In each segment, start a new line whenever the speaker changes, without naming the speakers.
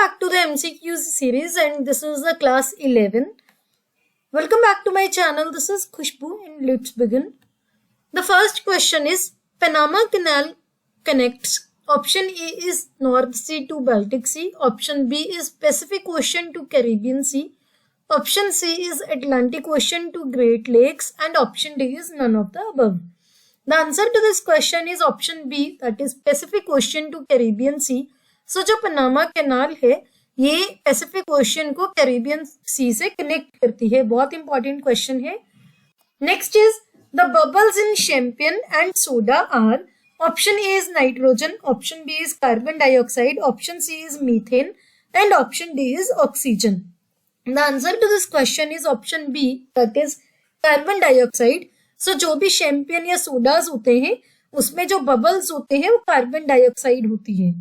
back to the MCQs series, and this is the class 11. Welcome back to my channel. This is Khushbu and let's begin. The first question is Panama Canal connects. Option A is North Sea to Baltic Sea. Option B is Pacific Ocean to Caribbean Sea. Option C is Atlantic Ocean to Great Lakes, and option D is none of the above. The answer to this question is option B, that is Pacific Ocean to Caribbean Sea. So जो Panama canal है ये Pacific Ocean को Caribbean Sea से connect करती है. बहुत important question है. Next is the bubbles in champagne and soda are. Option A is nitrogen, option B is carbon dioxide, option C is methane and option D is oxygen. The answer to this question is option B, that is carbon dioxide. So जो भी champagne या sodas होते हैं उसमें जो bubbles होते हैं वो कार्बन डाइऑक्साइड होती है.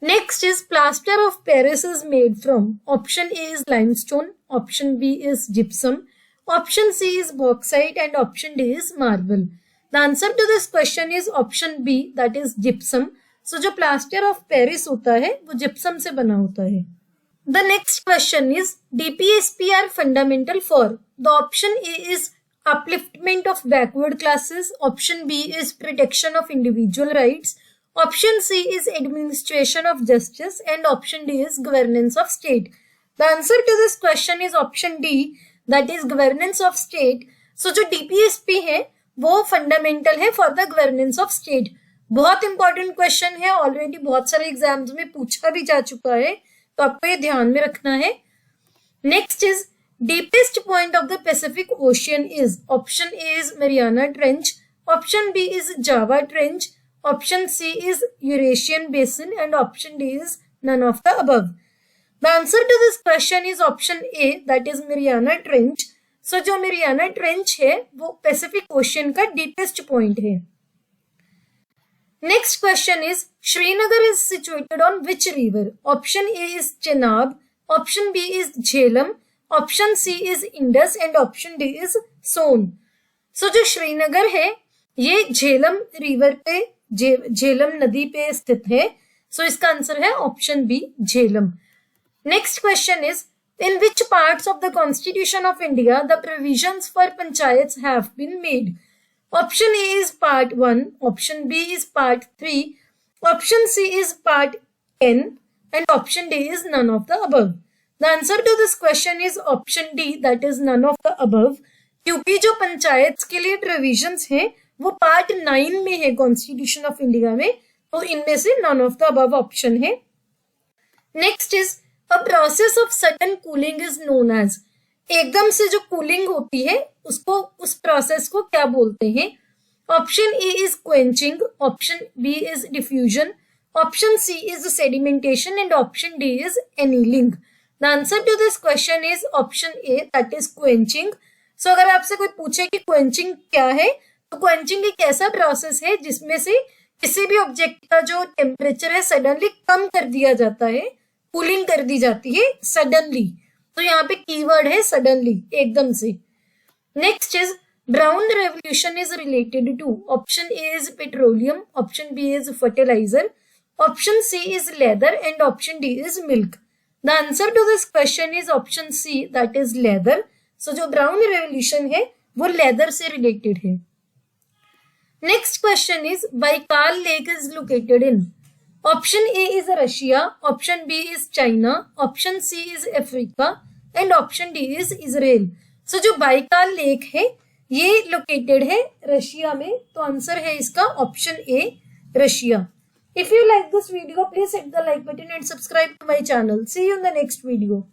Next is plaster of Paris is made from. Option A is limestone, option B is gypsum, option C is bauxite and option D is marble. The answer to this question is option B, that is gypsum. So जो plaster of Paris होता है वो gypsum से बना होता है. The next question is DPSP are fundamental for. The option A is upliftment of backward classes, option B is protection of individual rights, option C is administration of justice and option D is governance of state. The answer to this question is option D, that is governance of state. So जो DPSP है वो fundamental है for the governance of state. बहुत important question है, already बहुत सारे exams में पूछा भी जा चुका है, तो आपको ये ध्यान में रखना है. Next is deepest point of the Pacific Ocean is. Option A is Mariana Trench, option B is Java Trench, option C is Eurasian Basin and option D is none of the above. The answer to this question is option A, that is Mariana Trench. So जो Mariana Trench है वो Pacific Ocean का deepest point है. Next question is Srinagar is situated on which river? Option A is Chenab, option B is Jhelum, option C is Indus and option D is Son. So जो श्रीनगर है ये Jhelum river पे झेलम नदी पे स्थित है. सो इसका आंसर है option B, Jhelum. Next question is in which parts of the constitution of India the provisions for panchayats have been made. Option A is part 1, option B is part 3, option C is part 10 and option D is none of the above. The answer to this question is option D, that is none of the above, क्योंकि जो पंचायत के लिए provisions है वो part 9 में है constitution of India में, तो इनमें से none of the above option है. Next is a process of sudden cooling is known as. एकदम से जो कूलिंग होती है उसको, उस प्रोसेस को क्या बोलते हैं. Option A is quenching, option B is diffusion, option C is sedimentation and option D is annealing. The answer to this question is option A, that is quenching. So अगर आपसे कोई पूछे कि क्वेंचिंग क्या है, तो क्वेंचिंग एक ऐसा प्रोसेस है जिसमें से किसी भी ऑब्जेक्ट का जो टेम्परेचर है सडनली कम कर दिया जाता है, कूलिंग कर दी जाती है सडनली. तो यहाँ पे कीवर्ड है सडनली, एकदम से. Next is brown revolution is related to. Option A is petroleum, option B is fertiliser, option C is leather and option D is milk. The answer to this question is option C, that is leather. So जो brown revolution है वो leather से related है. Next question is Baikal Lake is located in. Option A is Russia, option B is China, option C is Africa and option D is Israel. So जो Baikal lake है ये located है Russia में, तो answer है इसका option A, Russia. If you like this video, please hit the like button and subscribe to my channel. See you in the next video.